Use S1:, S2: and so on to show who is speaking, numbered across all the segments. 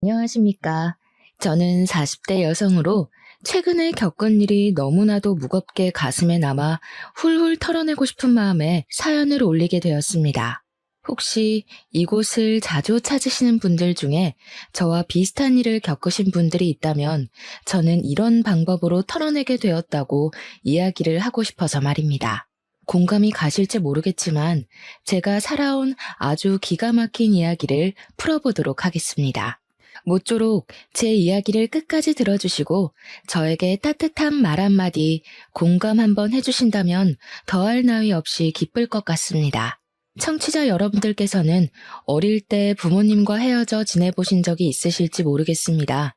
S1: 안녕하십니까. 저는 40대 여성으로 최근에 겪은 일이 너무나도 무겁게 가슴에 남아 훌훌 털어내고 싶은 마음에 사연을 올리게 되었습니다. 혹시 이곳을 자주 찾으시는 분들 중에 저와 비슷한 일을 겪으신 분들이 있다면 저는 이런 방법으로 털어내게 되었다고 이야기를 하고 싶어서 말입니다. 공감이 가실지 모르겠지만 제가 살아온 아주 기가 막힌 이야기를 풀어보도록 하겠습니다. 모쪼록 제 이야기를 끝까지 들어주시고 저에게 따뜻한 말 한마디 공감 한번 해주신다면 더할 나위 없이 기쁠 것 같습니다. 청취자 여러분들께서는 어릴 때 부모님과 헤어져 지내보신 적이 있으실지 모르겠습니다.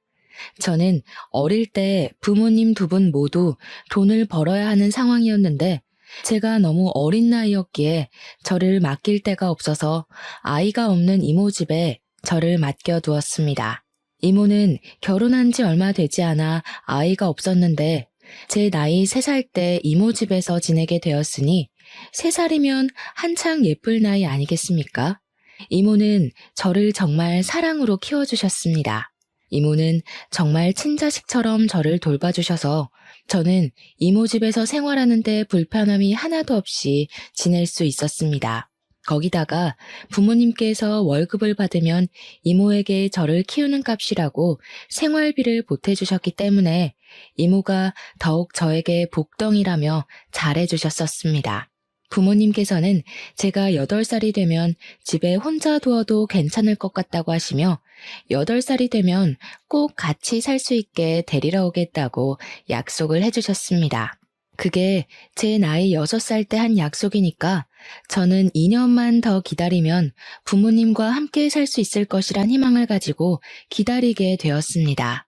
S1: 저는 어릴 때 부모님 두 분 모두 돈을 벌어야 하는 상황이었는데 제가 너무 어린 나이였기에 저를 맡길 데가 없어서 아이가 없는 이모 집에 저를 맡겨두었습니다. 이모는 결혼한 지 얼마 되지 않아 아이가 없었는데 제 나이 3살 때 이모 집에서 지내게 되었으니 3살이면 한창 예쁠 나이 아니겠습니까? 이모는 저를 정말 사랑으로 키워주셨습니다. 이모는 정말 친자식처럼 저를 돌봐주셔서 저는 이모 집에서 생활하는데 불편함이 하나도 없이 지낼 수 있었습니다. 거기다가 부모님께서 월급을 받으면 이모에게 저를 키우는 값이라고 생활비를 보태주셨기 때문에 이모가 더욱 저에게 복덩이라며 잘해주셨었습니다. 부모님께서는 제가 8살이 되면 집에 혼자 두어도 괜찮을 것 같다고 하시며 8살이 되면 꼭 같이 살 수 있게 데리러 오겠다고 약속을 해주셨습니다. 그게 제 나이 6살 때 한 약속이니까 저는 2년만 더 기다리면 부모님과 함께 살 수 있을 것이란 희망을 가지고 기다리게 되었습니다.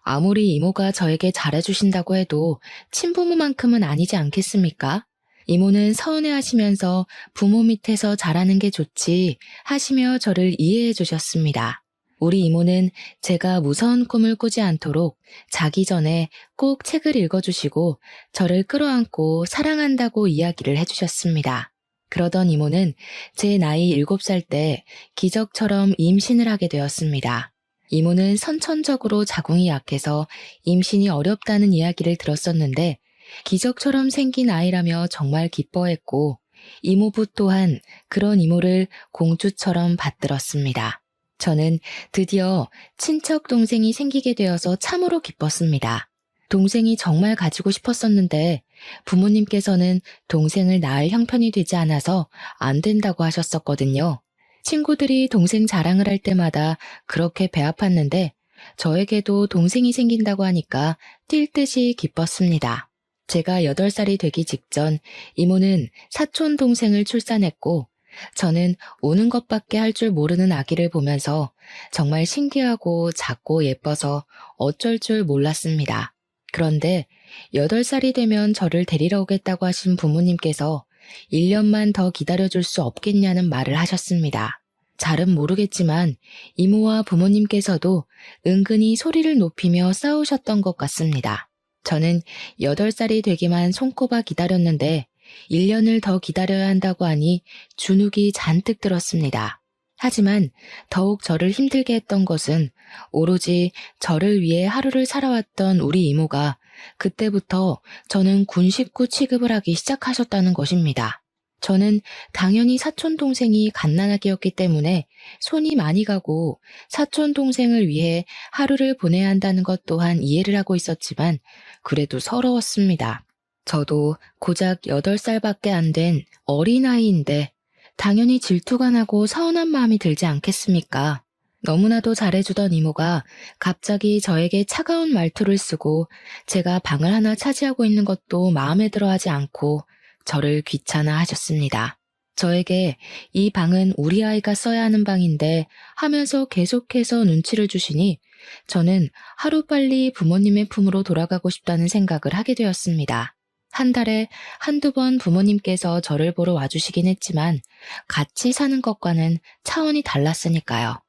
S1: 아무리 이모가 저에게 잘해주신다고 해도 친부모만큼은 아니지 않겠습니까? 이모는 서운해하시면서 부모 밑에서 자라는 게 좋지 하시며 저를 이해해 주셨습니다. 우리 이모는 제가 무서운 꿈을 꾸지 않도록 자기 전에 꼭 책을 읽어주시고 저를 끌어안고 사랑한다고 이야기를 해주셨습니다. 그러던 이모는 제 나이 7살 때 기적처럼 임신을 하게 되었습니다. 이모는 선천적으로 자궁이 약해서 임신이 어렵다는 이야기를 들었었는데 기적처럼 생긴 아이라며 정말 기뻐했고 이모부 또한 그런 이모를 공주처럼 받들었습니다. 저는 드디어 친척 동생이 생기게 되어서 참으로 기뻤습니다. 동생이 정말 가지고 싶었었는데 부모님께서는 동생을 낳을 형편이 되지 않아서 안 된다고 하셨었거든요. 친구들이 동생 자랑을 할 때마다 그렇게 배 아팠는데 저에게도 동생이 생긴다고 하니까 뛸 듯이 기뻤습니다. 제가 8살이 되기 직전 이모는 사촌 동생을 출산했고 저는 우는 것밖에 할 줄 모르는 아기를 보면서 정말 신기하고 작고 예뻐서 어쩔 줄 몰랐습니다. 그런데 8살이 되면 저를 데리러 오겠다고 하신 부모님께서 1년만 더 기다려줄 수 없겠냐는 말을 하셨습니다. 잘은 모르겠지만 이모와 부모님께서도 은근히 소리를 높이며 싸우셨던 것 같습니다. 저는 8살이 되기만 손꼽아 기다렸는데 1년을 더 기다려야 한다고 하니 주눅이 잔뜩 들었습니다. 하지만 더욱 저를 힘들게 했던 것은 오로지 저를 위해 하루를 살아왔던 우리 이모가 그때부터 저는 군 식구 취급을 하기 시작하셨다는 것입니다. 저는 당연히 사촌 동생이 갓난아기였기 때문에 손이 많이 가고 사촌 동생을 위해 하루를 보내야 한다는 것 또한 이해를 하고 있었지만 그래도 서러웠습니다. 저도 고작 8살밖에 안 된 어린아이인데 당연히 질투가 나고 서운한 마음이 들지 않겠습니까? 너무나도 잘해주던 이모가 갑자기 저에게 차가운 말투를 쓰고 제가 방을 하나 차지하고 있는 것도 마음에 들어 하지 않고 저를 귀찮아 하셨습니다. 저에게 이 방은 우리 아이가 써야 하는 방인데 하면서 계속해서 눈치를 주시니 저는 하루빨리 부모님의 품으로 돌아가고 싶다는 생각을 하게 되었습니다. 한 달에 한두 번 부모님께서 저를 보러 와주시긴 했지만 같이 사는 것과는 차원이 달랐으니까요.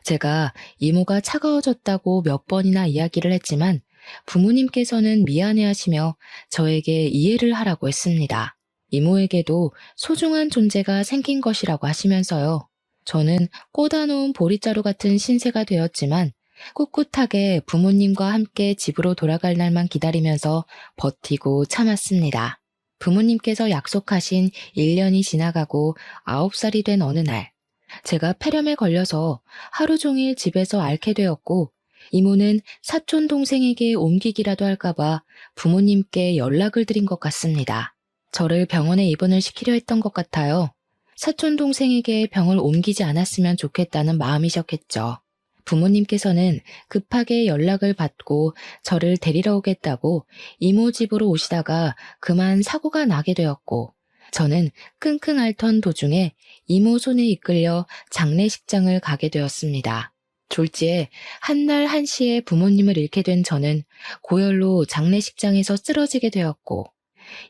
S1: 제가 이모가 차가워졌다고 몇 번이나 이야기를 했지만 부모님께서는 미안해하시며 저에게 이해를 하라고 했습니다. 이모에게도 소중한 존재가 생긴 것이라고 하시면서요. 저는 꽂아놓은 보릿자루 같은 신세가 되었지만 꿋꿋하게 부모님과 함께 집으로 돌아갈 날만 기다리면서 버티고 참았습니다. 부모님께서 약속하신 1년이 지나가고 9살이 된 어느 날, 제가 폐렴에 걸려서 하루 종일 집에서 앓게 되었고, 이모는 사촌 동생에게 옮기기라도 할까봐 부모님께 연락을 드린 것 같습니다. 저를 병원에 입원을 시키려 했던 것 같아요. 사촌 동생에게 병을 옮기지 않았으면 좋겠다는 마음이셨겠죠. 부모님께서는 급하게 연락을 받고 저를 데리러 오겠다고 이모 집으로 오시다가 그만 사고가 나게 되었고, 저는 끙끙 앓던 도중에 이모 손에 이끌려 장례식장을 가게 되었습니다. 졸지에 한날 한시에 부모님을 잃게 된 저는 고열로 장례식장에서 쓰러지게 되었고,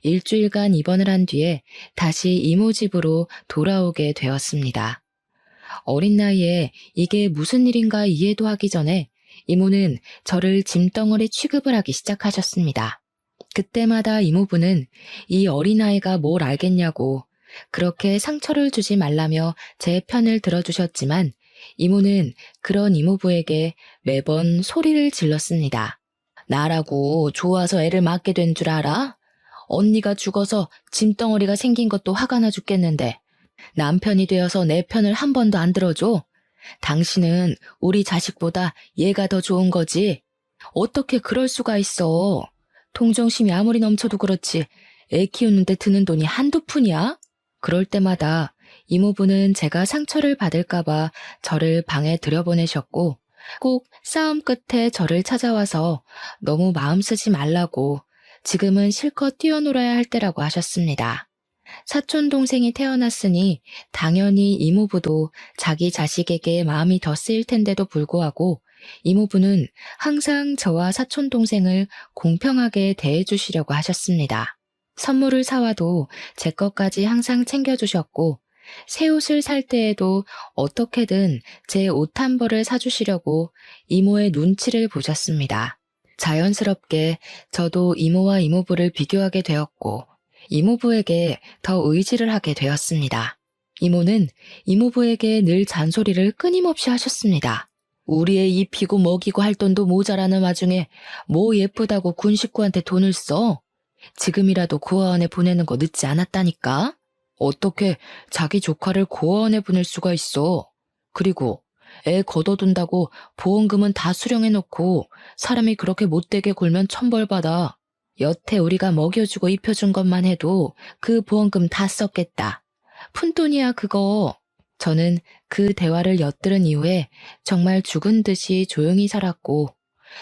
S1: 일주일간 입원을 한 뒤에 다시 이모 집으로 돌아오게 되었습니다. 어린 나이에 이게 무슨 일인가 이해도 하기 전에 이모는 저를 짐덩어리 취급을 하기 시작하셨습니다. 그때마다 이모부는 이 어린아이가 뭘 알겠냐고 그렇게 상처를 주지 말라며 제 편을 들어주셨지만, 이모는 그런 이모부에게 매번 소리를 질렀습니다. 나라고 좋아서 애를 맡게 된 줄 알아? 언니가 죽어서 짐덩어리가 생긴 것도 화가 나 죽겠는데 남편이 되어서 내 편을 한 번도 안 들어줘? 당신은 우리 자식보다 얘가 더 좋은 거지? 어떻게 그럴 수가 있어? 동정심이 아무리 넘쳐도 그렇지 애 키우는데 드는 돈이 한두 푼이야? 그럴 때마다 이모부는 제가 상처를 받을까봐 저를 방에 들여보내셨고, 꼭 싸움 끝에 저를 찾아와서 너무 마음 쓰지 말라고 지금은 실컷 뛰어놀아야 할 때라고 하셨습니다. 사촌 동생이 태어났으니 당연히 이모부도 자기 자식에게 마음이 더 쓰일 텐데도 불구하고 이모부는 항상 저와 사촌 동생을 공평하게 대해주시려고 하셨습니다. 선물을 사와도 제 것까지 항상 챙겨주셨고, 새 옷을 살 때에도 어떻게든 제 옷 한 벌을 사주시려고 이모의 눈치를 보셨습니다. 자연스럽게 저도 이모와 이모부를 비교하게 되었고, 이모부에게 더 의지를 하게 되었습니다. 이모는 이모부에게 늘 잔소리를 끊임없이 하셨습니다. 우리 애 입히고 먹이고 할 돈도 모자라는 와중에 뭐 예쁘다고 군 식구한테 돈을 써? 지금이라도 고아원에 보내는 거 늦지 않았다니까? 어떻게 자기 조카를 고아원에 보낼 수가 있어? 그리고 애 걷어둔다고 보험금은 다 수령해놓고 사람이 그렇게 못되게 굴면 천벌받아. 여태 우리가 먹여주고 입혀준 것만 해도 그 보험금 다 썼겠다. 푼돈이야 그거. 저는 그 대화를 엿들은 이후에 정말 죽은 듯이 조용히 살았고,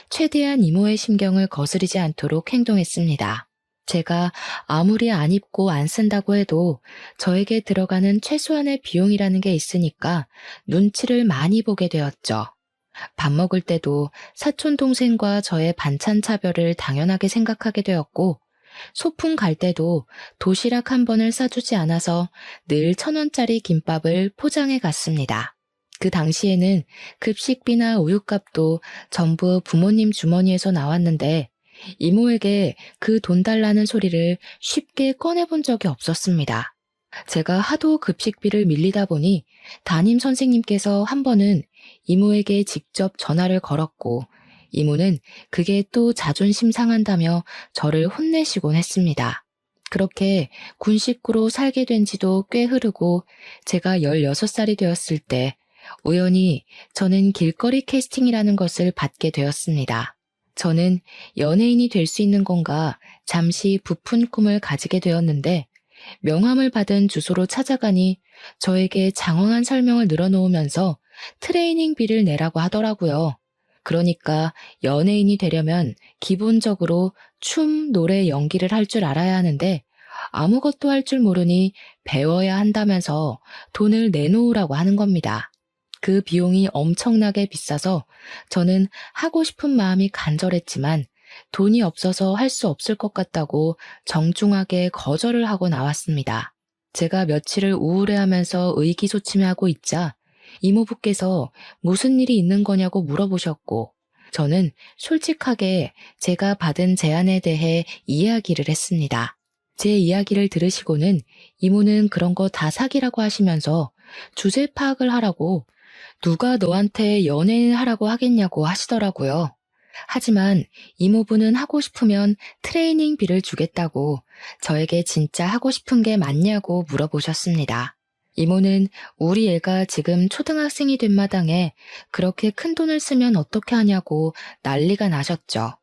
S1: 최대한 이모의 심경을 거스르지 않도록 행동했습니다. 제가 아무리 안 입고 안 쓴다고 해도 저에게 들어가는 최소한의 비용이라는 게 있으니까 눈치를 많이 보게 되었죠. 밥 먹을 때도 사촌 동생과 저의 반찬 차별을 당연하게 생각하게 되었고, 소풍 갈 때도 도시락 한 번을 싸주지 않아서 늘 1,000원짜리 김밥을 포장해 갔습니다. 그 당시에는 급식비나 우유값도 전부 부모님 주머니에서 나왔는데 이모에게 그 돈 달라는 소리를 쉽게 꺼내본 적이 없었습니다. 제가 하도 급식비를 밀리다 보니 담임 선생님께서 한 번은 이모에게 직접 전화를 걸었고, 이모는 그게 또 자존심 상한다며 저를 혼내시곤 했습니다. 그렇게 군 식구로 살게 된 지도 꽤 흐르고, 제가 16살이 되었을 때 우연히 저는 길거리 캐스팅이라는 것을 받게 되었습니다. 저는 연예인이 될 수 있는 건가 잠시 부푼 꿈을 가지게 되었는데, 명함을 받은 주소로 찾아가니 저에게 장황한 설명을 늘어놓으면서 트레이닝비를 내라고 하더라고요. 그러니까 연예인이 되려면 기본적으로 춤, 노래, 연기를 할 줄 알아야 하는데 아무것도 할 줄 모르니 배워야 한다면서 돈을 내놓으라고 하는 겁니다. 그 비용이 엄청나게 비싸서 저는 하고 싶은 마음이 간절했지만 돈이 없어서 할 수 없을 것 같다고 정중하게 거절을 하고 나왔습니다. 제가 며칠을 우울해하면서 의기소침해하고 있자 이모부께서 무슨 일이 있는 거냐고 물어보셨고, 저는 솔직하게 제가 받은 제안에 대해 이야기를 했습니다. 제 이야기를 들으시고는 이모는 그런 거 다 사기라고 하시면서 주제 파악을 하라고 누가 너한테 연예인 하라고 하겠냐고 하시더라고요. 하지만 이모부는 하고 싶으면 트레이닝비를 주겠다고 저에게 진짜 하고 싶은 게 맞냐고 물어보셨습니다. 이모는 우리 애가 지금 초등학생이 된 마당에 그렇게 큰 돈을 쓰면 어떻게 하냐고 난리가 나셨죠.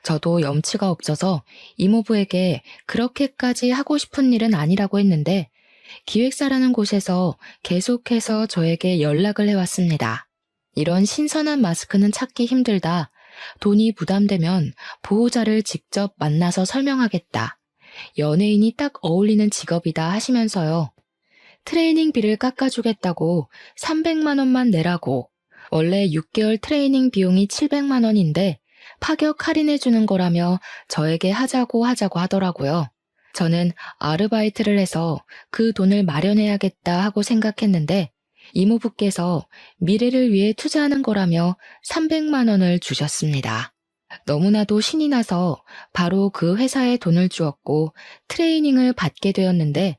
S1: 저도 염치가 없어서 이모부에게 그렇게까지 하고 싶은 일은 아니라고 했는데 기획사라는 곳에서 계속해서 저에게 연락을 해왔습니다. 이런 신선한 마스크는 찾기 힘들다. 돈이 부담되면 보호자를 직접 만나서 설명하겠다. 연예인이 딱 어울리는 직업이다 하시면서요. 트레이닝비를 깎아주겠다고 300만 원만 내라고. 원래 6개월 트레이닝 비용이 700만 원인데 파격 할인해주는 거라며 저에게 하자고 하더라고요. 저는 아르바이트를 해서 그 돈을 마련해야겠다 하고 생각했는데 이모부께서 미래를 위해 투자하는 거라며 300만 원을 주셨습니다. 너무나도 신이 나서 바로 그 회사에 돈을 주었고 트레이닝을 받게 되었는데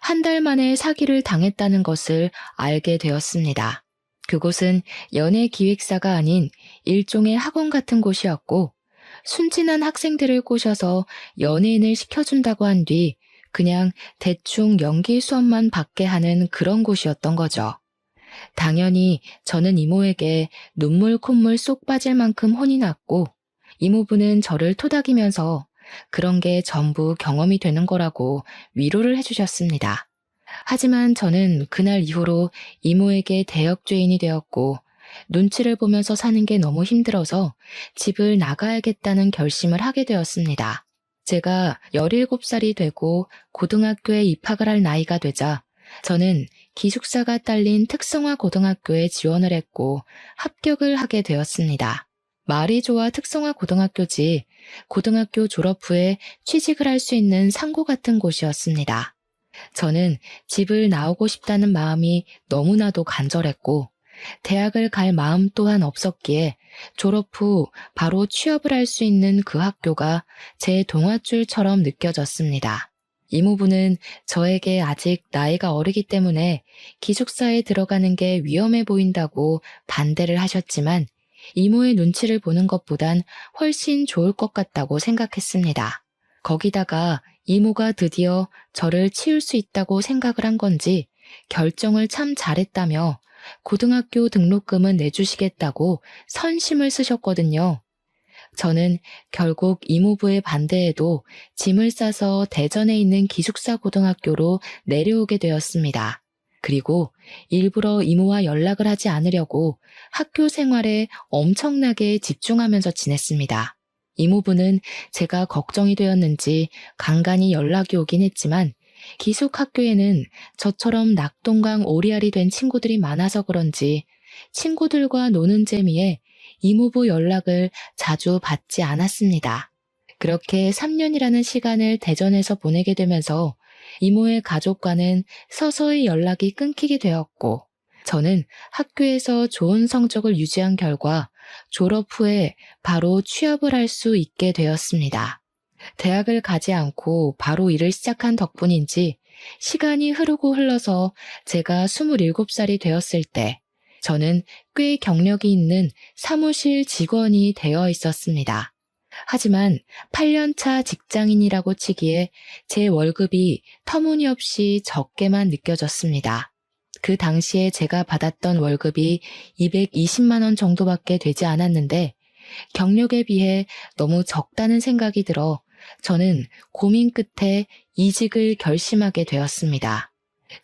S1: 한 달 만에 사기를 당했다는 것을 알게 되었습니다. 그곳은 연예 기획사가 아닌 일종의 학원 같은 곳이었고 순진한 학생들을 꼬셔서 연예인을 시켜준다고 한 뒤 그냥 대충 연기 수업만 받게 하는 그런 곳이었던 거죠. 당연히 저는 이모에게 눈물 콧물 쏙 빠질 만큼 혼이 났고 이모부는 저를 토닥이면서 그런 게 전부 경험이 되는 거라고 위로를 해주셨습니다. 하지만 저는 그날 이후로 이모에게 대역죄인이 되었고 눈치를 보면서 사는 게 너무 힘들어서 집을 나가야겠다는 결심을 하게 되었습니다. 제가 17살이 되고 고등학교에 입학을 할 나이가 되자 저는 기숙사가 딸린 특성화 고등학교에 지원을 했고 합격을 하게 되었습니다. 말이 좋아 특성화 고등학교지 고등학교 졸업 후에 취직을 할 수 있는 상고 같은 곳이었습니다. 저는 집을 나오고 싶다는 마음이 너무나도 간절했고 대학을 갈 마음 또한 없었기에 졸업 후 바로 취업을 할 수 있는 그 학교가 제 동화줄처럼 느껴졌습니다. 이모부는 저에게 아직 나이가 어리기 때문에 기숙사에 들어가는 게 위험해 보인다고 반대를 하셨지만 이모의 눈치를 보는 것보단 훨씬 좋을 것 같다고 생각했습니다. 거기다가 이모가 드디어 저를 치울 수 있다고 생각을 한 건지 결정을 참 잘했다며 고등학교 등록금은 내주시겠다고 선심을 쓰셨거든요. 저는 결국 이모부의 반대에도 짐을 싸서 대전에 있는 기숙사 고등학교로 내려오게 되었습니다. 그리고 일부러 이모와 연락을 하지 않으려고 학교 생활에 엄청나게 집중하면서 지냈습니다. 이모부는 제가 걱정이 되었는지 간간히 연락이 오긴 했지만 기숙학교에는 저처럼 낙동강 오리알이 된 친구들이 많아서 그런지 친구들과 노는 재미에 이모부 연락을 자주 받지 않았습니다. 그렇게 3년이라는 시간을 대전에서 보내게 되면서 이모의 가족과는 서서히 연락이 끊기게 되었고 저는 학교에서 좋은 성적을 유지한 결과 졸업 후에 바로 취업을 할 수 있게 되었습니다. 대학을 가지 않고 바로 일을 시작한 덕분인지 시간이 흐르고 흘러서 제가 27살이 되었을 때 저는 꽤 경력이 있는 사무실 직원이 되어 있었습니다. 하지만 8년차 직장인이라고 치기에 제 월급이 터무니없이 적게만 느껴졌습니다. 그 당시에 제가 받았던 월급이 220만 원 정도밖에 되지 않았는데 경력에 비해 너무 적다는 생각이 들어 저는 고민 끝에 이직을 결심하게 되었습니다.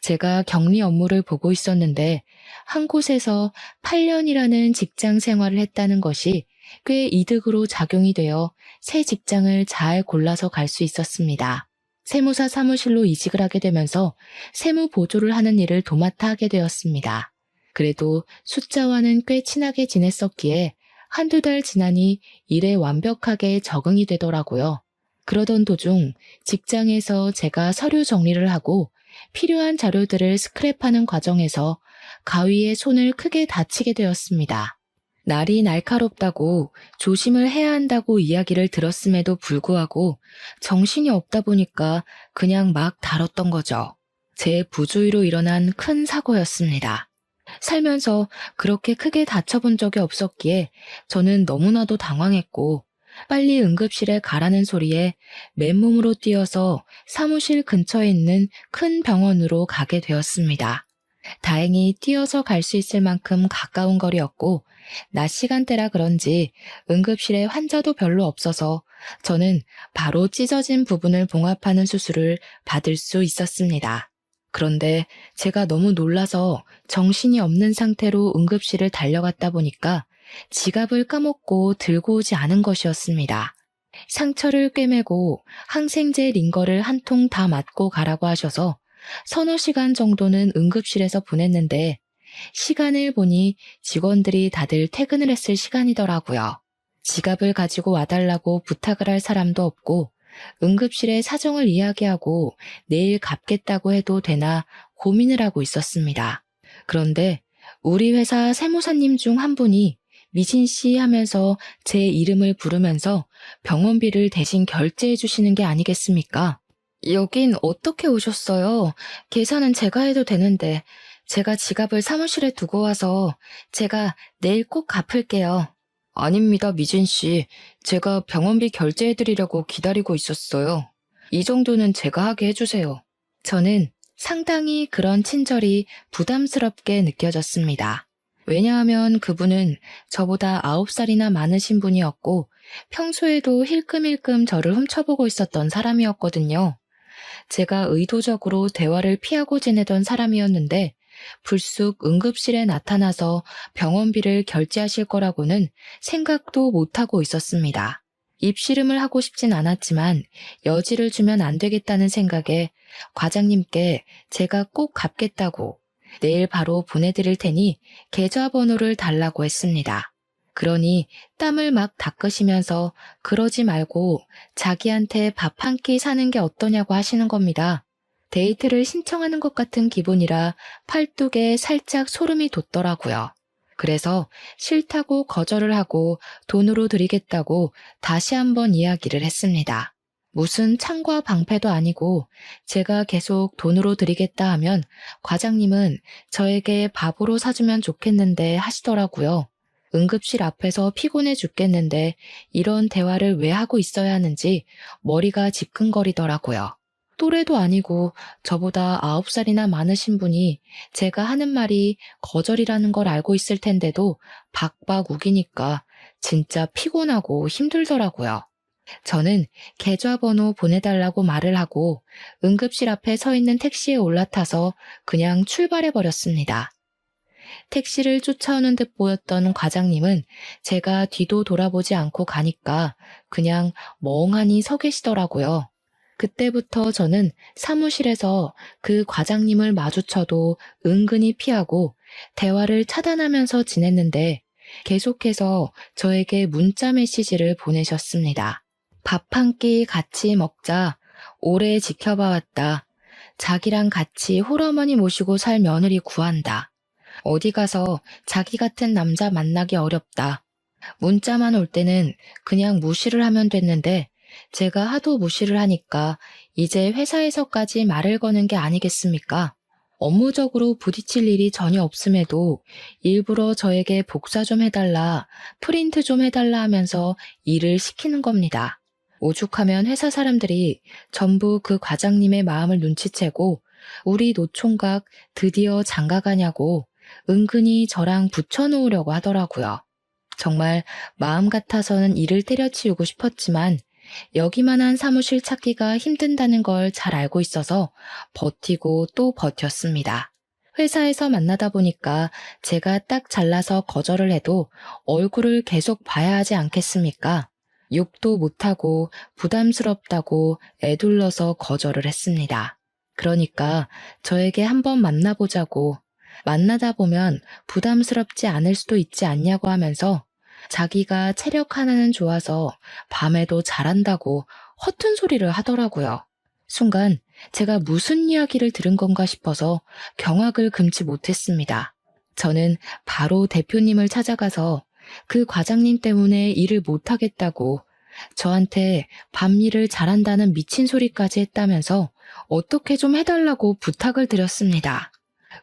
S1: 제가 격리 업무를 보고 있었는데 한 곳에서 8년이라는 직장 생활을 했다는 것이 꽤 이득으로 작용이 되어 새 직장을 잘 골라서 갈 수 있었습니다. 세무사 사무실로 이직을 하게 되면서 세무 보조를 하는 일을 도맡아 하게 되었습니다. 그래도 숫자와는 꽤 친하게 지냈었기에 한두 달 지나니 일에 완벽하게 적응이 되더라고요. 그러던 도중 직장에서 제가 서류 정리를 하고 필요한 자료들을 스크랩하는 과정에서 가위에 손을 크게 다치게 되었습니다. 날이 날카롭다고 조심을 해야 한다고 이야기를 들었음에도 불구하고 정신이 없다 보니까 그냥 막 다뤘던 거죠. 제 부주의로 일어난 큰 사고였습니다. 살면서 그렇게 크게 다쳐본 적이 없었기에 저는 너무나도 당황했고 빨리 응급실에 가라는 소리에 맨몸으로 뛰어서 사무실 근처에 있는 큰 병원으로 가게 되었습니다. 다행히 뛰어서 갈 수 있을 만큼 가까운 거리였고 낮 시간대라 그런지 응급실에 환자도 별로 없어서 저는 바로 찢어진 부분을 봉합하는 수술을 받을 수 있었습니다. 그런데 제가 너무 놀라서 정신이 없는 상태로 응급실을 달려갔다 보니까 지갑을 까먹고 들고 오지 않은 것이었습니다. 상처를 꿰매고 항생제 링거를 한 통 다 맞고 가라고 하셔서 서너 시간 정도는 응급실에서 보냈는데 시간을 보니 직원들이 다들 퇴근을 했을 시간이더라고요. 지갑을 가지고 와달라고 부탁을 할 사람도 없고 응급실에 사정을 이야기하고 내일 갚겠다고 해도 되나 고민을 하고 있었습니다. 그런데 우리 회사 세무사님 중 한 분이 미진 씨 하면서 제 이름을 부르면서 병원비를 대신 결제해 주시는 게 아니겠습니까? 여긴 어떻게 오셨어요? 계산은 제가 해도 되는데 제가 지갑을 사무실에 두고 와서 제가 내일 꼭 갚을게요. 아닙니다, 미진 씨. 제가 병원비 결제해 드리려고 기다리고 있었어요. 이 정도는 제가 하게 해주세요. 저는 상당히 그런 친절이 부담스럽게 느껴졌습니다. 왜냐하면 그분은 저보다 9살이나 많으신 분이었고 평소에도 힐끔힐끔 저를 훔쳐보고 있었던 사람이었거든요. 제가 의도적으로 대화를 피하고 지내던 사람이었는데 불쑥 응급실에 나타나서 병원비를 결제하실 거라고는 생각도 못하고 있었습니다. 입씨름을 하고 싶진 않았지만 여지를 주면 안 되겠다는 생각에 과장님께 제가 꼭 갚겠다고 내일 바로 보내드릴 테니 계좌번호를 달라고 했습니다. 그러니 땀을 막 닦으시면서 그러지 말고 자기한테 밥 한 끼 사는 게 어떠냐고 하시는 겁니다. 데이트를 신청하는 것 같은 기분이라 팔뚝에 살짝 소름이 돋더라고요. 그래서 싫다고 거절을 하고 돈으로 드리겠다고 다시 한번 이야기를 했습니다. 무슨 창과 방패도 아니고 제가 계속 돈으로 드리겠다 하면 과장님은 저에게 밥으로 사주면 좋겠는데 하시더라고요. 응급실 앞에서 피곤해 죽겠는데 이런 대화를 왜 하고 있어야 하는지 머리가 지끈거리더라고요. 또래도 아니고 저보다 9살이나 많으신 분이 제가 하는 말이 거절이라는 걸 알고 있을 텐데도 박박 우기니까 진짜 피곤하고 힘들더라고요. 저는 계좌번호 보내달라고 말을 하고 응급실 앞에 서 있는 택시에 올라타서 그냥 출발해버렸습니다. 택시를 쫓아오는 듯 보였던 과장님은 제가 뒤도 돌아보지 않고 가니까 그냥 멍하니 서 계시더라고요. 그때부터 저는 사무실에서 그 과장님을 마주쳐도 은근히 피하고 대화를 차단하면서 지냈는데 계속해서 저에게 문자 메시지를 보내셨습니다. 밥 한 끼 같이 먹자. 오래 지켜봐 왔다. 자기랑 같이 홀어머니 모시고 살 며느리 구한다. 어디 가서 자기 같은 남자 만나기 어렵다. 문자만 올 때는 그냥 무시를 하면 됐는데 제가 하도 무시를 하니까 이제 회사에서까지 말을 거는 게 아니겠습니까? 업무적으로 부딪힐 일이 전혀 없음에도 일부러 저에게 복사 좀 해달라, 프린트 좀 해달라 하면서 일을 시키는 겁니다. 오죽하면 회사 사람들이 전부 그 과장님의 마음을 눈치채고 우리 노총각 드디어 장가가냐고 은근히 저랑 붙여놓으려고 하더라고요. 정말 마음 같아서는 일을 때려치우고 싶었지만 여기만한 사무실 찾기가 힘든다는 걸 잘 알고 있어서 버티고 또 버텼습니다. 회사에서 만나다 보니까 제가 딱 잘라서 거절을 해도 얼굴을 계속 봐야 하지 않겠습니까? 욕도 못하고 부담스럽다고 애둘러서 거절을 했습니다. 그러니까 저에게 한번 만나보자고 만나다 보면 부담스럽지 않을 수도 있지 않냐고 하면서 자기가 체력 하나는 좋아서 밤에도 잘한다고 허튼 소리를 하더라고요. 순간 제가 무슨 이야기를 들은 건가 싶어서 경악을 금치 못했습니다. 저는 바로 대표님을 찾아가서 그 과장님 때문에 일을 못하겠다고 저한테 밤일을 잘한다는 미친 소리까지 했다면서 어떻게 좀 해달라고 부탁을 드렸습니다.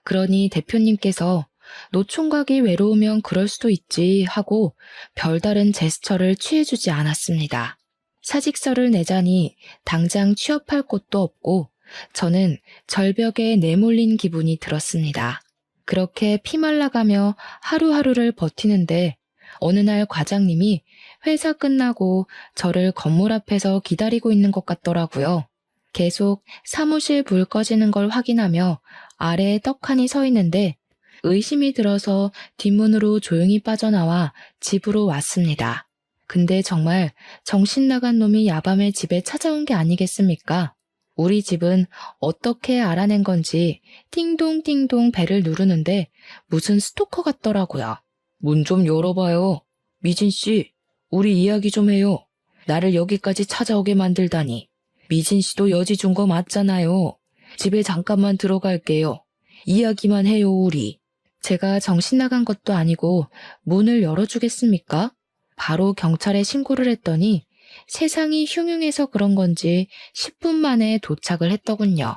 S1: 그러니 대표님께서 노총각이 외로우면 그럴 수도 있지 하고 별다른 제스처를 취해주지 않았습니다. 사직서를 내자니 당장 취업할 곳도 없고 저는 절벽에 내몰린 기분이 들었습니다. 그렇게 피말라가며 하루하루를 버티는데 어느 날 과장님이 회사 끝나고 저를 건물 앞에서 기다리고 있는 것 같더라고요. 계속 사무실 불 꺼지는 걸 확인하며 아래에 떡하니 서 있는데 의심이 들어서 뒷문으로 조용히 빠져나와 집으로 왔습니다. 근데 정말 정신 나간 놈이 야밤에 집에 찾아온 게 아니겠습니까? 우리 집은 어떻게 알아낸 건지 띵동띵동 벨을 누르는데 무슨 스토커 같더라고요. 문 좀 열어봐요. 미진 씨, 우리 이야기 좀 해요. 나를 여기까지 찾아오게 만들다니. 미진 씨도 여지 준 거 맞잖아요. 집에 잠깐만 들어갈게요. 이야기만 해요, 우리. 제가 정신 나간 것도 아니고 문을 열어주겠습니까? 바로 경찰에 신고를 했더니 세상이 흉흉해서 그런 건지 10분 만에 도착을 했더군요.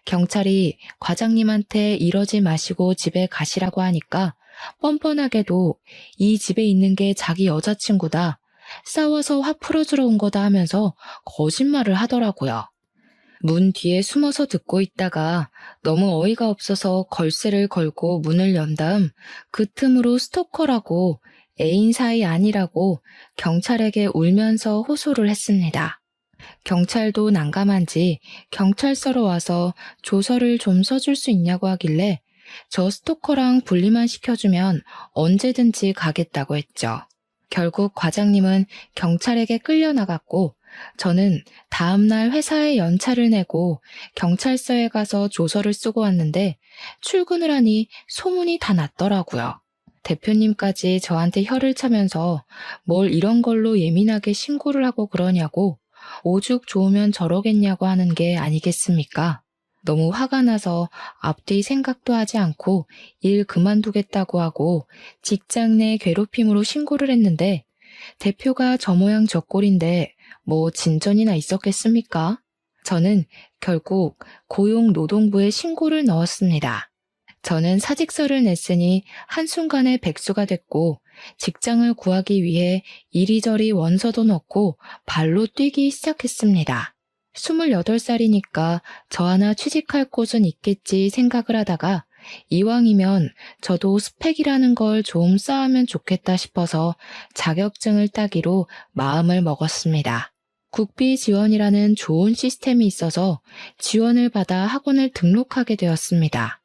S1: 경찰이 과장님한테 이러지 마시고 집에 가시라고 하니까 뻔뻔하게도 이 집에 있는 게 자기 여자친구다. 싸워서 화 풀어주러 온 거다 하면서 거짓말을 하더라고요. 문 뒤에 숨어서 듣고 있다가 너무 어이가 없어서 걸쇠를 걸고 문을 연 다음 그 틈으로 스토커라고 애인 사이 아니라고 경찰에게 울면서 호소를 했습니다. 경찰도 난감한지 경찰서로 와서 조서를 좀 써줄 수 있냐고 하길래 저 스토커랑 분리만 시켜주면 언제든지 가겠다고 했죠. 결국 과장님은 경찰에게 끌려나갔고 저는 다음날 회사에 연차를 내고 경찰서에 가서 조서를 쓰고 왔는데 출근을 하니 소문이 다 났더라고요. 대표님까지 저한테 혀를 차면서 뭘 이런 걸로 예민하게 신고를 하고 그러냐고 오죽 좋으면 저러겠냐고 하는 게 아니겠습니까? 너무 화가 나서 앞뒤 생각도 하지 않고 일 그만두겠다고 하고 직장 내 괴롭힘으로 신고를 했는데 대표가 저 모양 저 꼴인데 뭐 진전이나 있었겠습니까? 저는 결국 고용노동부에 신고를 넣었습니다. 저는 사직서를 냈으니 한순간에 백수가 됐고 직장을 구하기 위해 이리저리 원서도 넣고 발로 뛰기 시작했습니다. 28살이니까 저 하나 취직할 곳은 있겠지 생각을 하다가 이왕이면 저도 스펙이라는 걸 좀 쌓으면 좋겠다 싶어서 자격증을 따기로 마음을 먹었습니다. 국비 지원이라는 좋은 시스템이 있어서 지원을 받아 학원을 등록하게 되었습니다.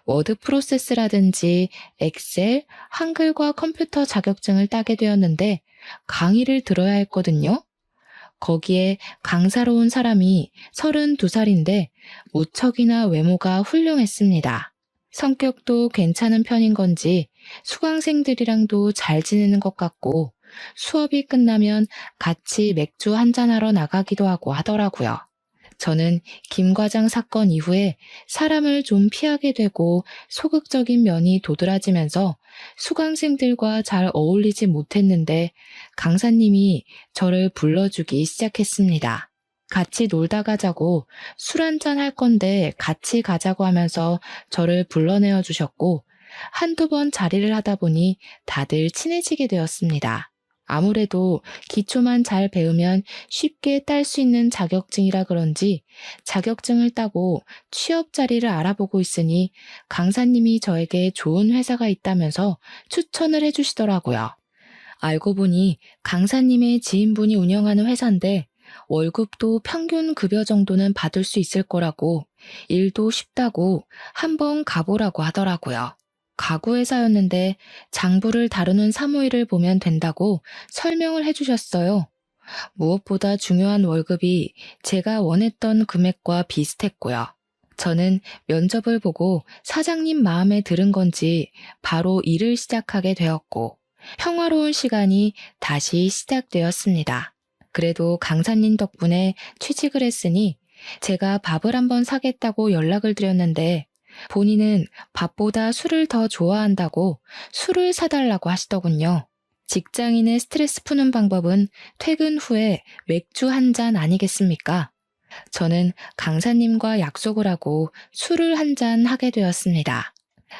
S1: 워드 프로세스라든지 엑셀, 한글과 컴퓨터 자격증을 따게 되었는데 강의를 들어야 했거든요. 거기에 강사로 온 사람이 32살인데 무척이나 외모가 훌륭했습니다. 성격도 괜찮은 편인 건지 수강생들이랑도 잘 지내는 것 같고 수업이 끝나면 같이 맥주 한잔하러 나가기도 하고 하더라고요. 저는 김 과장 사건 이후에 사람을 좀 피하게 되고 소극적인 면이 도드라지면서 수강생들과 잘 어울리지 못했는데 강사님이 저를 불러주기 시작했습니다. 같이 놀다 가자고 술 한잔 할 건데 같이 가자고 하면서 저를 불러내어 주셨고 한두 번 자리를 하다 보니 다들 친해지게 되었습니다. 아무래도 기초만 잘 배우면 쉽게 딸 수 있는 자격증이라 그런지 자격증을 따고 취업 자리를 알아보고 있으니 강사님이 저에게 좋은 회사가 있다면서 추천을 해주시더라고요. 알고 보니 강사님의 지인분이 운영하는 회사인데 월급도 평균 급여 정도는 받을 수 있을 거라고 일도 쉽다고 한번 가보라고 하더라고요. 가구 회사였는데 장부를 다루는 사무일을 보면 된다고 설명을 해주셨어요. 무엇보다 중요한 월급이 제가 원했던 금액과 비슷했고요. 저는 면접을 보고 사장님 마음에 들은 건지 바로 일을 시작하게 되었고 평화로운 시간이 다시 시작되었습니다. 그래도 강사님 덕분에 취직을 했으니 제가 밥을 한번 사겠다고 연락을 드렸는데 본인은 밥보다 술을 더 좋아한다고 술을 사달라고 하시더군요. 직장인의 스트레스 푸는 방법은 퇴근 후에 맥주 한 잔 아니겠습니까? 저는 강사님과 약속을 하고 술을 한 잔 하게 되었습니다.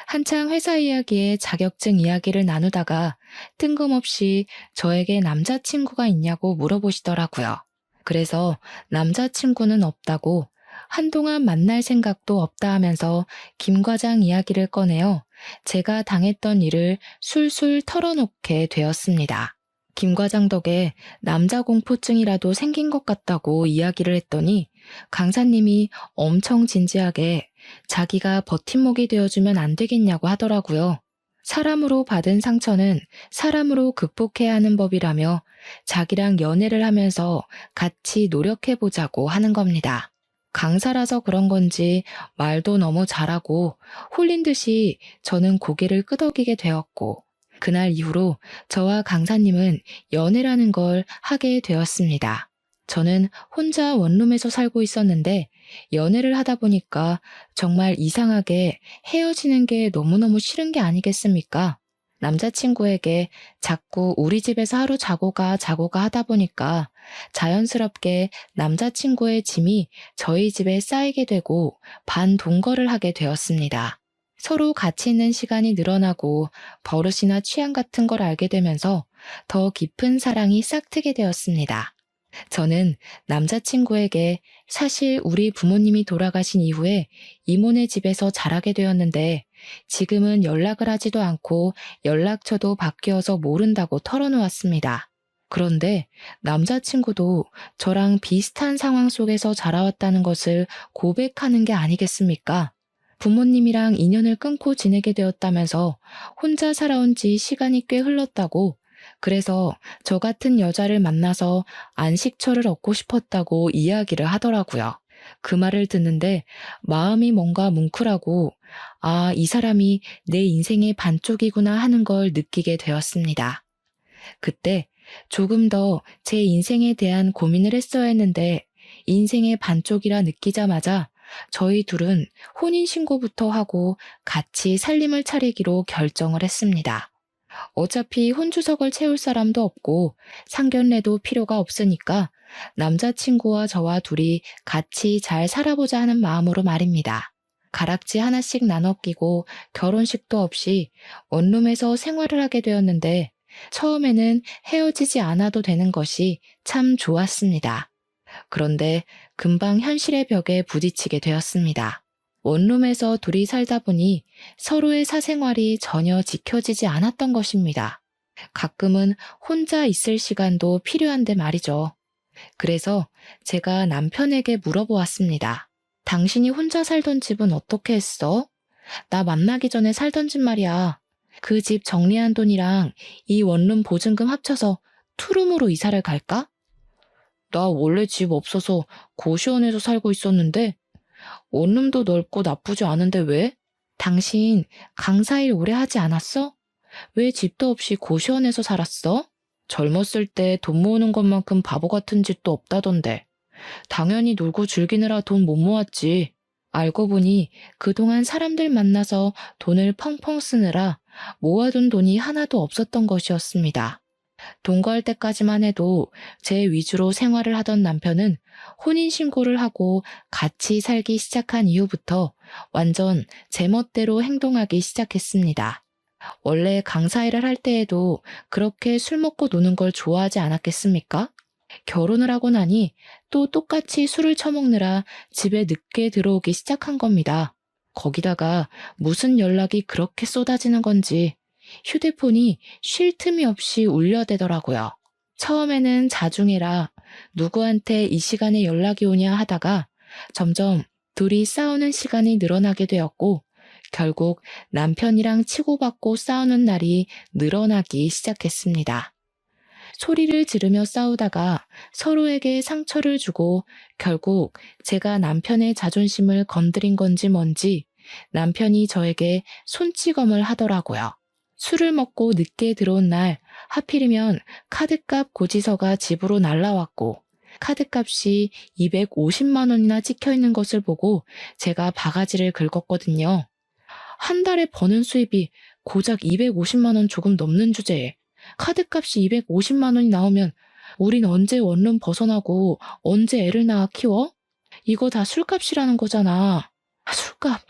S1: 한창 회사 이야기에 자격증 이야기를 나누다가 뜬금없이 저에게 남자친구가 있냐고 물어보시더라고요. 그래서 남자친구는 없다고 한동안 만날 생각도 없다 하면서 김 과장 이야기를 꺼내어 제가 당했던 일을 술술 털어놓게 되었습니다. 김 과장 덕에 남자 공포증이라도 생긴 것 같다고 이야기를 했더니 강사님이 엄청 진지하게 자기가 버팀목이 되어주면 안 되겠냐고 하더라고요. 사람으로 받은 상처는 사람으로 극복해야 하는 법이라며 자기랑 연애를 하면서 같이 노력해보자고 하는 겁니다. 강사라서 그런 건지 말도 너무 잘하고 홀린 듯이 저는 고개를 끄덕이게 되었고 그날 이후로 저와 강사님은 연애라는 걸 하게 되었습니다. 저는 혼자 원룸에서 살고 있었는데 연애를 하다 보니까 정말 이상하게 헤어지는 게 너무너무 싫은 게 아니겠습니까? 남자친구에게 자꾸 우리 집에서 하루 자고 가 하다 보니까 자연스럽게 남자친구의 짐이 저희 집에 쌓이게 되고 반동거를 하게 되었습니다. 서로 같이 있는 시간이 늘어나고 버릇이나 취향 같은 걸 알게 되면서 더 깊은 사랑이 싹트게 되었습니다. 저는 남자친구에게 사실 우리 부모님이 돌아가신 이후에 이모네 집에서 자라게 되었는데 지금은 연락을 하지도 않고 연락처도 바뀌어서 모른다고 털어놓았습니다. 그런데 남자친구도 저랑 비슷한 상황 속에서 자라왔다는 것을 고백하는 게 아니겠습니까? 부모님이랑 인연을 끊고 지내게 되었다면서 혼자 살아온 지 시간이 꽤 흘렀다고 그래서 저 같은 여자를 만나서 안식처를 얻고 싶었다고 이야기를 하더라고요. 그 말을 듣는데 마음이 뭔가 뭉클하고 아, 이 사람이 내 인생의 반쪽이구나 하는 걸 느끼게 되었습니다. 그때 조금 더 제 인생에 대한 고민을 했어야 했는데 인생의 반쪽이라 느끼자마자 저희 둘은 혼인신고부터 하고 같이 살림을 차리기로 결정을 했습니다. 어차피 혼주석을 채울 사람도 없고 상견례도 필요가 없으니까 남자친구와 저와 둘이 같이 잘 살아보자 하는 마음으로 말입니다. 가락지 하나씩 나눠 끼고 결혼식도 없이 원룸에서 생활을 하게 되었는데 처음에는 헤어지지 않아도 되는 것이 참 좋았습니다. 그런데 금방 현실의 벽에 부딪히게 되었습니다. 원룸에서 둘이 살다 보니 서로의 사생활이 전혀 지켜지지 않았던 것입니다. 가끔은 혼자 있을 시간도 필요한데 말이죠. 그래서 제가 남편에게 물어보았습니다. 당신이 혼자 살던 집은 어떻게 했어? 나 만나기 전에 살던 집 말이야. 그 집 정리한 돈이랑 이 원룸 보증금 합쳐서 투룸으로 이사를 갈까? 나 원래 집 없어서 고시원에서 살고 있었는데 원룸도 넓고 나쁘지 않은데 왜? 당신 강사일 오래 하지 않았어? 왜 집도 없이 고시원에서 살았어? 젊었을 때 돈 모으는 것만큼 바보 같은 짓도 없다던데. 당연히 놀고 즐기느라 돈 못 모았지. 알고 보니 그동안 사람들 만나서 돈을 펑펑 쓰느라 모아둔 돈이 하나도 없었던 것이었습니다. 동거할 때까지만 해도 제 위주로 생활을 하던 남편은 혼인신고를 하고 같이 살기 시작한 이후부터 완전 제멋대로 행동하기 시작했습니다. 원래 강사 일을 할 때에도 그렇게 술 먹고 노는 걸 좋아하지 않았겠습니까? 결혼을 하고 나니 또 똑같이 술을 처먹느라 집에 늦게 들어오기 시작한 겁니다. 거기다가 무슨 연락이 그렇게 쏟아지는 건지 휴대폰이 쉴 틈이 없이 울려대더라고요. 처음에는 자중해라, 누구한테 이 시간에 연락이 오냐 하다가 점점 둘이 싸우는 시간이 늘어나게 되었고 결국 남편이랑 치고받고 싸우는 날이 늘어나기 시작했습니다. 소리를 지르며 싸우다가 서로에게 상처를 주고 결국 제가 남편의 자존심을 건드린 건지 뭔지 남편이 저에게 손찌검을 하더라고요. 술을 먹고 늦게 들어온 날 하필이면 카드값 고지서가 집으로 날라왔고 카드값이 250만 원이나 찍혀 있는 것을 보고 제가 바가지를 긁었거든요. 한 달에 버는 수입이 고작 250만 원 조금 넘는 주제에 카드값이 250만 원이 나오면 우린 언제 원룸 벗어나고 언제 애를 낳아 키워? 이거 다 술값이라는 거잖아. 술값.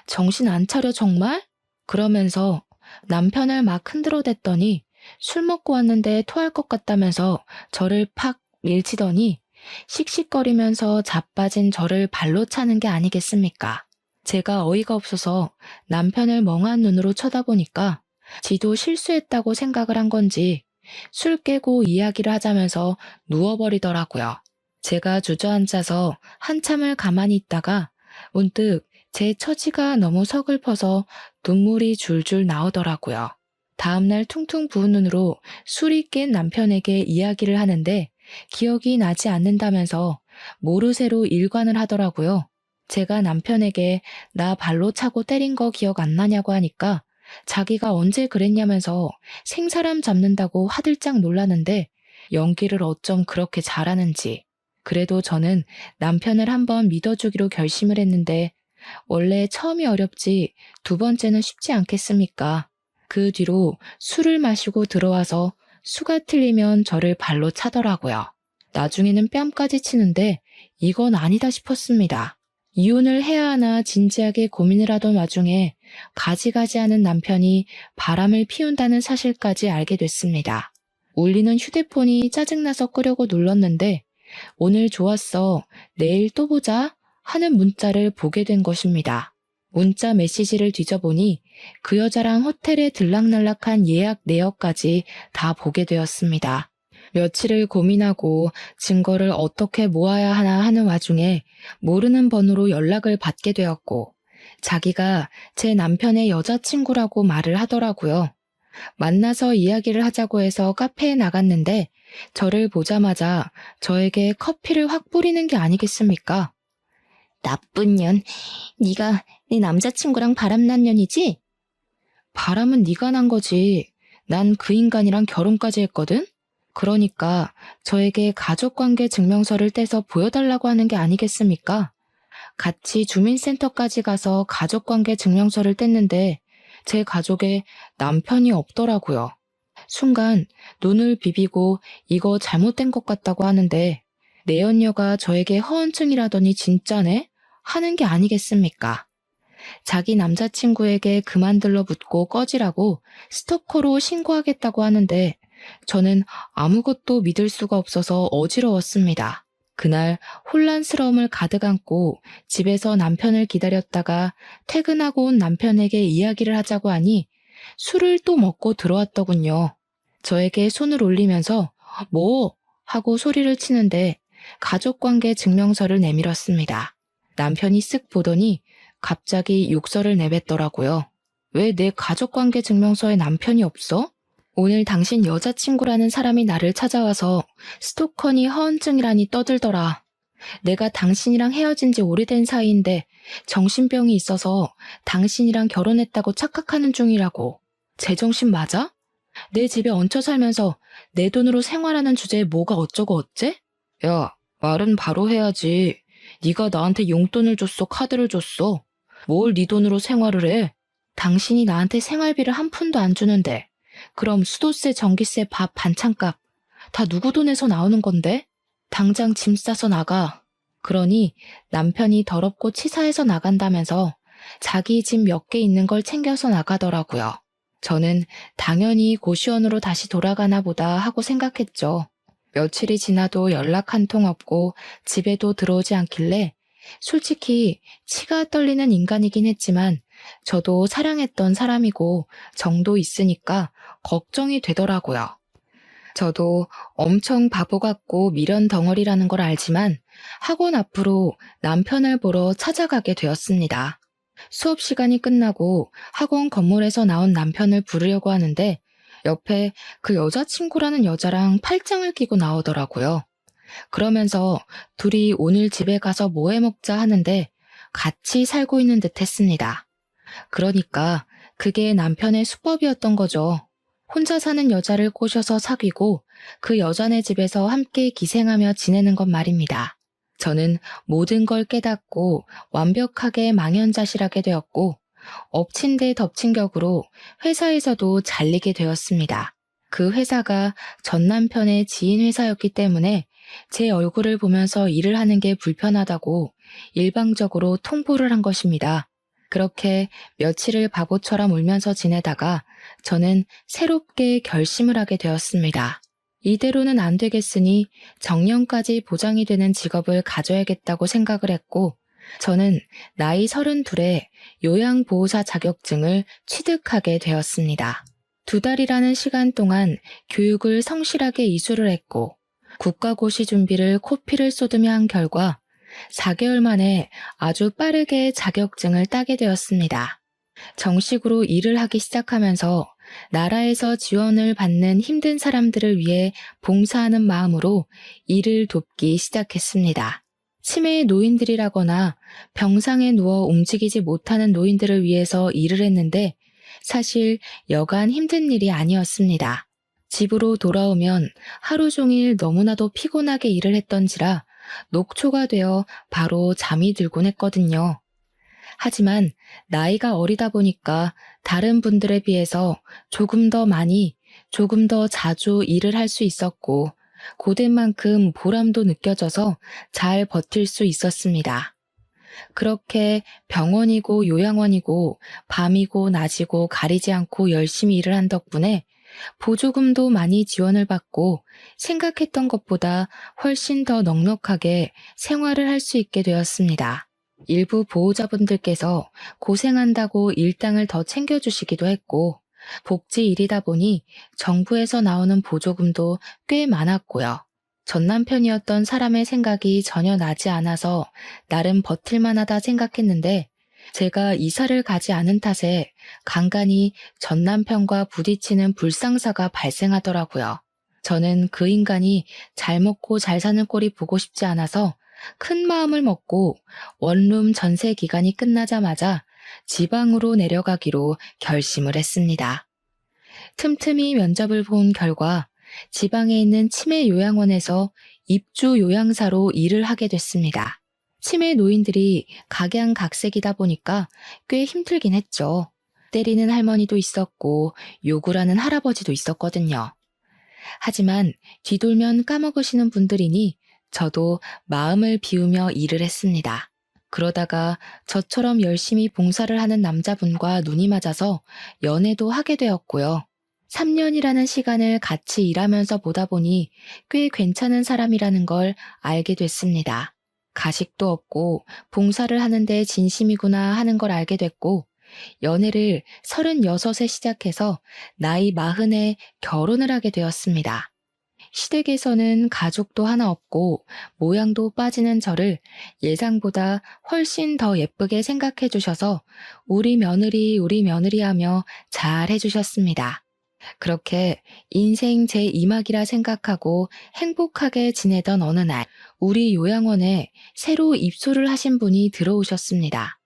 S1: 정신 안 차려 정말? 그러면서 남편을 막 흔들어댔더니 술 먹고 왔는데 토할 것 같다면서 저를 팍 밀치더니 씩씩거리면서 자빠진 저를 발로 차는 게 아니겠습니까? 제가 어이가 없어서 남편을 멍한 눈으로 쳐다보니까 지도 실수했다고 생각을 한 건지 술 깨고 이야기를 하자면서 누워버리더라고요. 제가 주저앉아서 한참을 가만히 있다가 문득 제 처지가 너무 서글퍼서 눈물이 줄줄 나오더라고요. 다음날 퉁퉁 부은 눈으로 술이 깬 남편에게 이야기를 하는데 기억이 나지 않는다면서 모르쇠로 일관을 하더라고요. 제가 남편에게 나 발로 차고 때린 거 기억 안 나냐고 하니까 자기가 언제 그랬냐면서 생사람 잡는다고 화들짝 놀라는데 연기를 어쩜 그렇게 잘하는지. 그래도 저는 남편을 한번 믿어주기로 결심을 했는데 원래 처음이 어렵지 두 번째는 쉽지 않겠습니까? 그 뒤로 술을 마시고 들어와서 수가 틀리면 저를 발로 차더라고요. 나중에는 뺨까지 치는데 이건 아니다 싶었습니다. 이혼을 해야 하나 진지하게 고민을 하던 와중에 가지가지하는 남편이 바람을 피운다는 사실까지 알게 됐습니다. 울리는 휴대폰이 짜증나서 끄려고 눌렀는데 오늘 좋았어, 내일 또 보자 하는 문자를 보게 된 것입니다. 문자 메시지를 뒤져보니 그 여자랑 호텔에 들락날락한 예약 내역까지 다 보게 되었습니다. 며칠을 고민하고 증거를 어떻게 모아야 하나 하는 와중에 모르는 번호로 연락을 받게 되었고 자기가 제 남편의 여자친구라고 말을 하더라고요. 만나서 이야기를 하자고 해서 카페에 나갔는데 저를 보자마자 저에게 커피를 확 뿌리는 게 아니겠습니까? 나쁜 년, 네가 내 남자친구랑 바람난 년이지? 바람은 네가 난 거지. 난 그 인간이랑 결혼까지 했거든? 그러니까 저에게 가족관계 증명서를 떼서 보여달라고 하는 게 아니겠습니까? 같이 주민센터까지 가서 가족관계 증명서를 뗐는데 제 가족에 남편이 없더라고요. 순간 눈을 비비고 이거 잘못된 것 같다고 하는데 내 연녀가 저에게 허언증이라더니 진짜네? 하는 게 아니겠습니까? 자기 남자친구에게 그만 들러붙고 꺼지라고 스토커로 신고하겠다고 하는데 저는 아무것도 믿을 수가 없어서 어지러웠습니다. 그날 혼란스러움을 가득 안고 집에서 남편을 기다렸다가 퇴근하고 온 남편에게 이야기를 하자고 하니 술을 또 먹고 들어왔더군요. 저에게 손을 올리면서 뭐? 하고 소리를 치는데 가족관계 증명서를 내밀었습니다. 남편이 쓱 보더니 갑자기 욕설을 내뱉더라고요. 왜 내 가족관계 증명서에 남편이 없어? 오늘 당신 여자친구라는 사람이 나를 찾아와서 스토커니 허언증이라니 떠들더라. 내가 당신이랑 헤어진 지 오래된 사이인데 정신병이 있어서 당신이랑 결혼했다고 착각하는 중이라고. 제정신 맞아? 내 집에 얹혀 살면서 내 돈으로 생활하는 주제에 뭐가 어쩌고 어째? 야, 말은 바로 해야지. 네가 나한테 용돈을 줬어, 카드를 줬어. 뭘 네 돈으로 생활을 해? 당신이 나한테 생활비를 한 푼도 안 주는데 그럼 수도세, 전기세, 밥, 반찬값 다 누구 돈에서 나오는 건데? 당장 짐 싸서 나가. 그러니 남편이 더럽고 치사해서 나간다면서 자기 집 몇 개 있는 걸 챙겨서 나가더라고요. 저는 당연히 고시원으로 다시 돌아가나 보다 하고 생각했죠. 며칠이 지나도 연락 한 통 없고 집에도 들어오지 않길래 솔직히 치가 떨리는 인간이긴 했지만 저도 사랑했던 사람이고 정도 있으니까 걱정이 되더라고요. 저도 엄청 바보 같고 미련 덩어리라는 걸 알지만 학원 앞으로 남편을 보러 찾아가게 되었습니다. 수업 시간이 끝나고 학원 건물에서 나온 남편을 부르려고 하는데 옆에 그 여자친구라는 여자랑 팔짱을 끼고 나오더라고요. 그러면서 둘이 오늘 집에 가서 뭐 해 먹자 하는데 같이 살고 있는 듯 했습니다. 그러니까 그게 남편의 수법이었던 거죠. 혼자 사는 여자를 꼬셔서 사귀고 그 여자네 집에서 함께 기생하며 지내는 것 말입니다. 저는 모든 걸 깨닫고 완벽하게 망연자실하게 되었고 엎친 데 덮친 격으로 회사에서도 잘리게 되었습니다. 그 회사가 전 남편의 지인 회사였기 때문에 제 얼굴을 보면서 일을 하는 게 불편하다고 일방적으로 통보를 한 것입니다. 그렇게 며칠을 바보처럼 울면서 지내다가 저는 새롭게 결심을 하게 되었습니다. 이대로는 안 되겠으니 정년까지 보장이 되는 직업을 가져야겠다고 생각을 했고, 저는 나이 32에 요양보호사 자격증을 취득하게 되었습니다. 2달이라는 시간 동안 교육을 성실하게 이수를 했고, 국가고시 준비를 코피를 쏟으며 한 결과 4개월 만에 아주 빠르게 자격증을 따게 되었습니다. 정식으로 일을 하기 시작하면서 나라에서 지원을 받는 힘든 사람들을 위해 봉사하는 마음으로 일을 돕기 시작했습니다. 치매의 노인들이라거나 병상에 누워 움직이지 못하는 노인들을 위해서 일을 했는데 사실 여간 힘든 일이 아니었습니다. 집으로 돌아오면 하루 종일 너무나도 피곤하게 일을 했던지라 녹초가 되어 바로 잠이 들곤 했거든요. 하지만 나이가 어리다 보니까 다른 분들에 비해서 조금 더 많이, 조금 더 자주 일을 할 수 있었고, 고된 만큼 보람도 느껴져서 잘 버틸 수 있었습니다. 그렇게 병원이고 요양원이고 밤이고 낮이고 가리지 않고 열심히 일을 한 덕분에 보조금도 많이 지원을 받고 생각했던 것보다 훨씬 더 넉넉하게 생활을 할 수 있게 되었습니다. 일부 보호자분들께서 고생한다고 일당을 더 챙겨주시기도 했고, 복지 일이다 보니 정부에서 나오는 보조금도 꽤 많았고요. 전 남편이었던 사람의 생각이 전혀 나지 않아서 나름 버틸만하다 생각했는데, 제가 이사를 가지 않은 탓에 간간히 전 남편과 부딪히는 불상사가 발생하더라고요. 저는 그 인간이 잘 먹고 잘 사는 꼴이 보고 싶지 않아서 큰 마음을 먹고 원룸 전세 기간이 끝나자마자 지방으로 내려가기로 결심을 했습니다. 틈틈이 면접을 본 결과 지방에 있는 치매 요양원에서 입주 요양사로 일을 하게 됐습니다. 치매 노인들이 각양각색이다 보니까 꽤 힘들긴 했죠. 때리는 할머니도 있었고 욕을 하는 할아버지도 있었거든요. 하지만 뒤돌면 까먹으시는 분들이니 저도 마음을 비우며 일을 했습니다. 그러다가 저처럼 열심히 봉사를 하는 남자분과 눈이 맞아서 연애도 하게 되었고요. 3년이라는 시간을 같이 일하면서 보다 보니 꽤 괜찮은 사람이라는 걸 알게 됐습니다. 가식도 없고 봉사를 하는데 진심이구나 하는 걸 알게 됐고, 연애를 36에 시작해서 나이 40에 결혼을 하게 되었습니다. 시댁에서는 가족도 하나 없고 모양도 빠지는 저를 예상보다 훨씬 더 예쁘게 생각해 주셔서 우리 며느리 하며 잘 해주셨습니다. 그렇게 인생 제2막이라 생각하고 행복하게 지내던 어느 날, 우리 요양원에 새로 입소를 하신 분이 들어오셨습니다.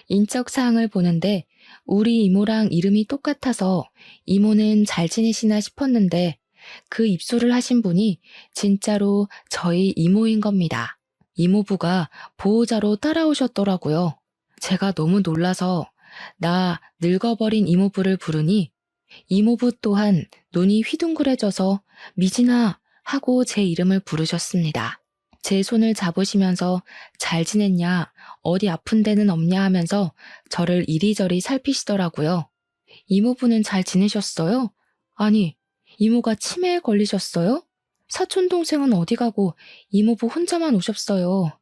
S1: 인적사항을 보는데 우리 이모랑 이름이 똑같아서 이모는 잘 지내시나 싶었는데 그 입소를 하신 분이 진짜로 저희 이모인 겁니다. 이모부가 보호자로 따라오셨더라고요. 제가 너무 놀라서 나 늙어버린 이모부를 부르니 이모부 또한 눈이 휘둥그레져서 미진아 하고 제 이름을 부르셨습니다. 제 손을 잡으시면서 잘 지냈냐, 어디 아픈 데는 없냐 하면서 저를 이리저리 살피시더라고요. 이모부는 잘 지내셨어요? 아니, 이모가 치매에 걸리셨어요? 사촌 동생은 어디 가고 이모부 혼자만 오셨어요.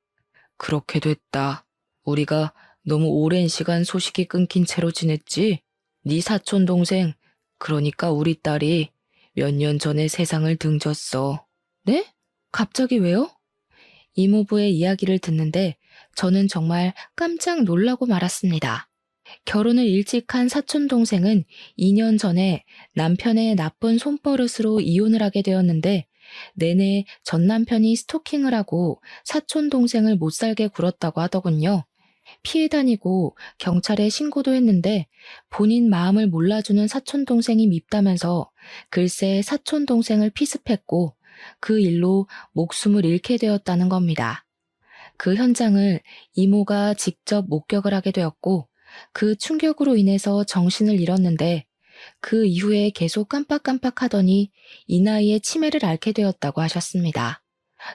S1: 그렇게 됐다. 우리가 너무 오랜 시간 소식이 끊긴 채로 지냈지? 네 사촌 동생, 그러니까 우리 딸이 몇 년 전에 세상을 등졌어. 네? 갑자기 왜요? 이모부의 이야기를 듣는데 저는 정말 깜짝 놀라고 말았습니다. 결혼을 일찍 한 사촌 동생은 2년 전에 남편의 나쁜 손버릇으로 이혼을 하게 되었는데 내내 전 남편이 스토킹을 하고 사촌 동생을 못 살게 굴었다고 하더군요. 피해 다니고 경찰에 신고도 했는데 본인 마음을 몰라주는 사촌 동생이 밉다면서 글쎄 사촌 동생을 피습했고 그 일로 목숨을 잃게 되었다는 겁니다. 그 현장을 이모가 직접 목격을 하게 되었고 그 충격으로 인해서 정신을 잃었는데 그 이후에 계속 깜빡깜빡하더니 이 나이에 치매를 앓게 되었다고 하셨습니다.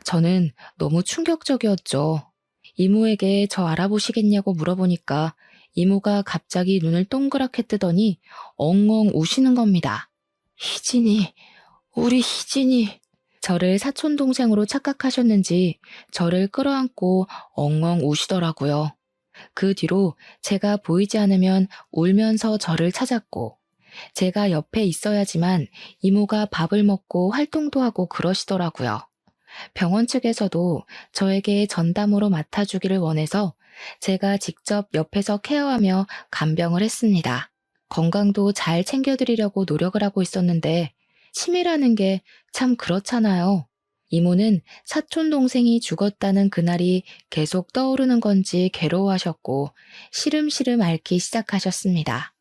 S1: 저는 너무 충격적이었죠. 이모에게 저 알아보시겠냐고 물어보니까 이모가 갑자기 눈을 동그랗게 뜨더니 엉엉 우시는 겁니다. 희진이, 우리 희진이. 저를 사촌 동생으로 착각하셨는지 저를 끌어안고 엉엉 우시더라고요. 그 뒤로 제가 보이지 않으면 울면서 저를 찾았고, 제가 옆에 있어야지만 이모가 밥을 먹고 활동도 하고 그러시더라고요. 병원 측에서도 저에게 전담으로 맡아주기를 원해서 제가 직접 옆에서 케어하며 간병을 했습니다. 건강도 잘 챙겨드리려고 노력을 하고 있었는데 치매라는 게 참 그렇잖아요. 이모는 사촌 동생이 죽었다는 그날이 계속 떠오르는 건지 괴로워하셨고 시름시름 앓기 시작하셨습니다.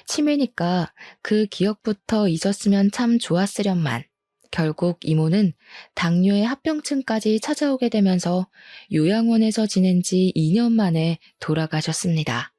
S1: 치매니까 그 기억부터 잊었으면 참 좋았으련만 결국 이모는 당뇨의 합병증까지 찾아오게 되면서 요양원에서 지낸 지 2년 만에 돌아가셨습니다.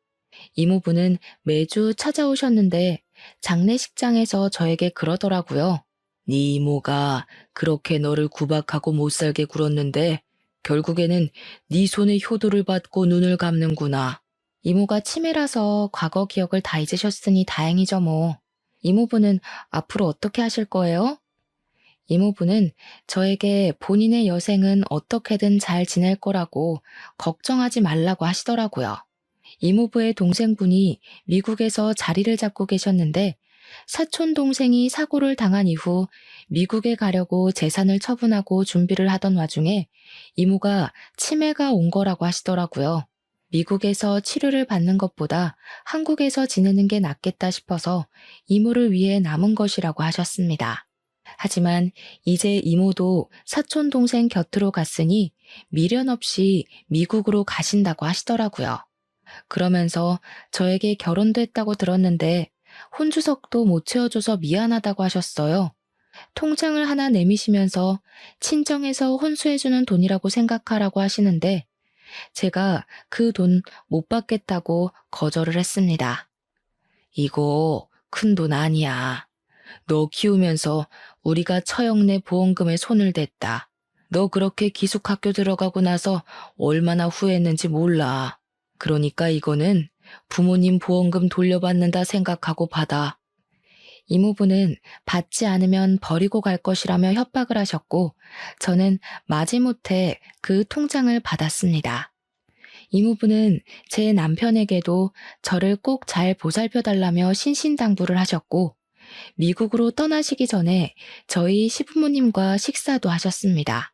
S1: 이모부는 매주 찾아오셨는데 장례식장에서 저에게 그러더라고요. 네 이모가 그렇게 너를 구박하고 못살게 굴었는데 결국에는 네 손에 효도를 받고 눈을 감는구나. 이모가 치매라서 과거 기억을 다 잊으셨으니 다행이죠 뭐. 이모부는 앞으로 어떻게 하실 거예요? 이모부는 저에게 본인의 여생은 어떻게든 잘 지낼 거라고 걱정하지 말라고 하시더라고요. 이모부의 동생분이 미국에서 자리를 잡고 계셨는데 사촌 동생이 사고를 당한 이후 미국에 가려고 재산을 처분하고 준비를 하던 와중에 이모가 치매가 온 거라고 하시더라고요. 미국에서 치료를 받는 것보다 한국에서 지내는 게 낫겠다 싶어서 이모를 위해 남은 것이라고 하셨습니다. 하지만 이제 이모도 사촌 동생 곁으로 갔으니 미련 없이 미국으로 가신다고 하시더라고요. 그러면서 저에게 결혼도 했다고 들었는데 혼주석도 못 채워줘서 미안하다고 하셨어요. 통장을 하나 내미시면서 친정에서 혼수해주는 돈이라고 생각하라고 하시는데 제가 그 돈 못 받겠다고 거절을 했습니다. 이거 큰 돈 아니야. 너 키우면서 우리가 처형내 보험금에 손을 댔다. 너 그렇게 기숙학교 들어가고 나서 얼마나 후회했는지 몰라. 그러니까 이거는 부모님 보험금 돌려받는다 생각하고 받아. 이모부는 받지 않으면 버리고 갈 것이라며 협박을 하셨고 저는 마지못해 그 통장을 받았습니다. 이모부는 제 남편에게도 저를 꼭 잘 보살펴달라며 신신당부를 하셨고 미국으로 떠나시기 전에 저희 시부모님과 식사도 하셨습니다.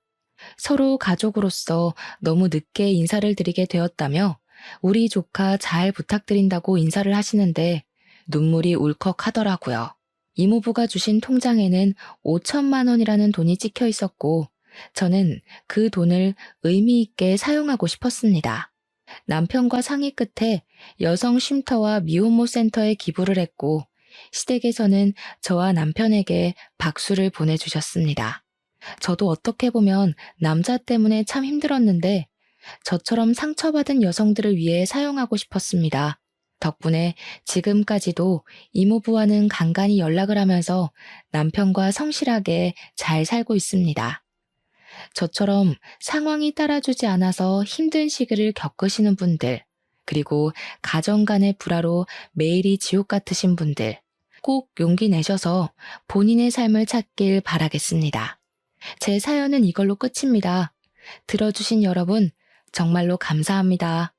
S1: 서로 가족으로서 너무 늦게 인사를 드리게 되었다며 우리 조카 잘 부탁드린다고 인사를 하시는데 눈물이 울컥하더라고요. 이모부가 주신 통장에는 5천만 원이라는 돈이 찍혀 있었고 저는 그 돈을 의미 있게 사용하고 싶었습니다. 남편과 상의 끝에 여성 쉼터와 미혼모 센터에 기부를 했고 시댁에서는 저와 남편에게 박수를 보내주셨습니다. 저도 어떻게 보면 남자 때문에 참 힘들었는데 저처럼 상처받은 여성들을 위해 사용하고 싶었습니다. 덕분에 지금까지도 이모부와는 간간히 연락을 하면서 남편과 성실하게 잘 살고 있습니다. 저처럼 상황이 따라주지 않아서 힘든 시기를 겪으시는 분들, 그리고 가정 간의 불화로 매일이 지옥 같으신 분들, 꼭 용기 내셔서 본인의 삶을 찾길 바라겠습니다. 제 사연은 이걸로 끝입니다. 들어주신 여러분, 정말로 감사합니다.